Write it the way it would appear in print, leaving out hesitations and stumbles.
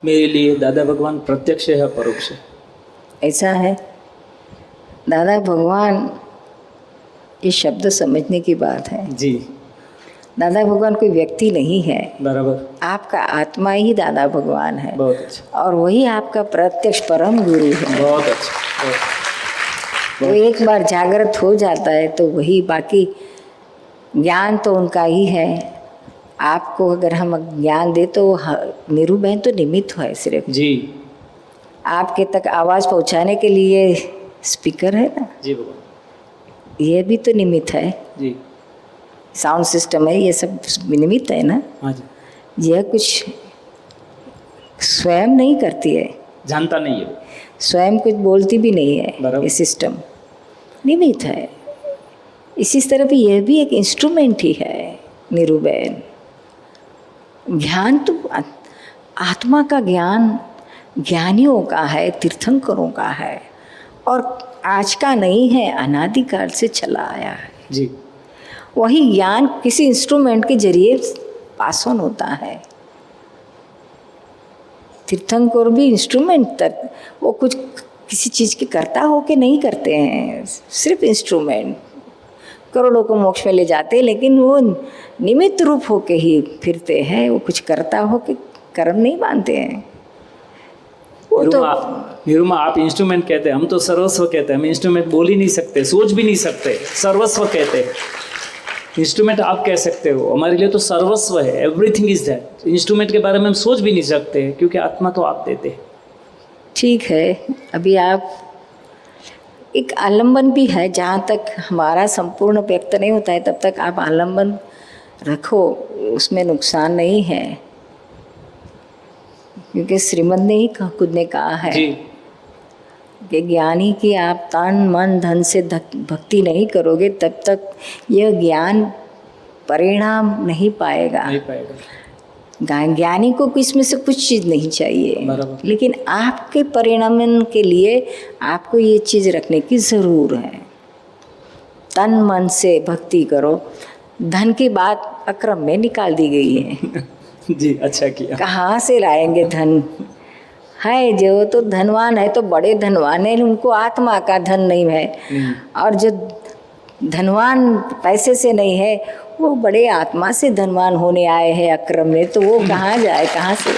मेरे लिए दादा भगवान प्रत्यक्ष है या परोक्ष है? ऐसा है, दादा भगवान ये शब्द समझने की बात है। जी दादा भगवान कोई व्यक्ति नहीं है, बराबर, आपका आत्मा ही दादा भगवान है। बहुत अच्छा, और वही आपका प्रत्यक्ष परम गुरु है। बहुत अच्छा, वो एक बार जागृत हो जाता है तो वही, बाकी ज्ञान तो उनका ही है। आपको अगर हम ज्ञान दे तो नीरू बहन तो निमित्त है सिर्फ। जी आपके तक आवाज़ पहुंचाने के लिए स्पीकर है ना, जी भगवान, ये भी तो निमित्त है। जी साउंड सिस्टम है, ये सब निमित्त है ना। हाँ जी, यह कुछ स्वयं नहीं करती है, जानता नहीं है, स्वयं कुछ बोलती भी नहीं है। बराबर। ये सिस्टम निमित्त है। इसी तरह भी यह भी एक इंस्ट्रूमेंट ही है नीरू बहन। ज्ञान तो आत्मा का ज्ञान ज्ञानियों का है, तीर्थंकरों का है, और आज का नहीं है, अनादिकाल से चला आया है। जी वही ज्ञान किसी इंस्ट्रूमेंट के जरिए पास ऑन होता है। तीर्थंकर भी इंस्ट्रूमेंट तक, वो कुछ किसी चीज़ के करता हो के नहीं करते हैं, सिर्फ इंस्ट्रूमेंट। करोड़ों को मोक्ष में ले जाते हैं, लेकिन वो निमित्त रूप होके ही फिरते हैं, वो कुछ करता हो के कर्म नहीं मानते हैं। वो तो निरुमा, आप इंस्ट्रूमेंट कहते हैं, हम तो सर्वस्व कहते हैं। हम इंस्ट्रूमेंट बोल ही नहीं सकते, सोच भी नहीं सकते, सर्वस्व कहते हैं। इंस्ट्रूमेंट आप कह सकते हो, हमारे लिए तो सर्वस्व है, एवरीथिंग इज दैट। इंस्ट्रूमेंट के बारे में हम सोच भी नहीं सकते, क्योंकि आत्मा तो आप देते हैं। ठीक है, अभी आप एक आलम्बन भी है, जहाँ तक हमारा संपूर्ण व्यक्त नहीं होता है तब तक आप आलम्बन रखो, उसमें नुकसान नहीं है। क्योंकि श्रीमद ने ही खुद ने कहा है कि ज्ञानी की आप तन मन धन से भक्ति नहीं करोगे तब तक यह ज्ञान परिणाम नहीं पाएगा। ज्ञानी को इसमें से कुछ चीज़ नहीं चाहिए, लेकिन आपके परिणाम के लिए आपको ये चीज़ रखने की ज़रूर है। तन मन से भक्ति करो। धन की बात अक्रम में निकाल दी गई है। जी अच्छा किया। कहाँ से लाएंगे धन? है जो तो धनवान है तो बड़े धनवान है, उनको आत्मा का धन नहीं है। और जो धनवान पैसे से नहीं है, वो बड़े आत्मा से धनवान होने आए हैं अक्रम में, तो वो कहाँ जाए, कहाँ से?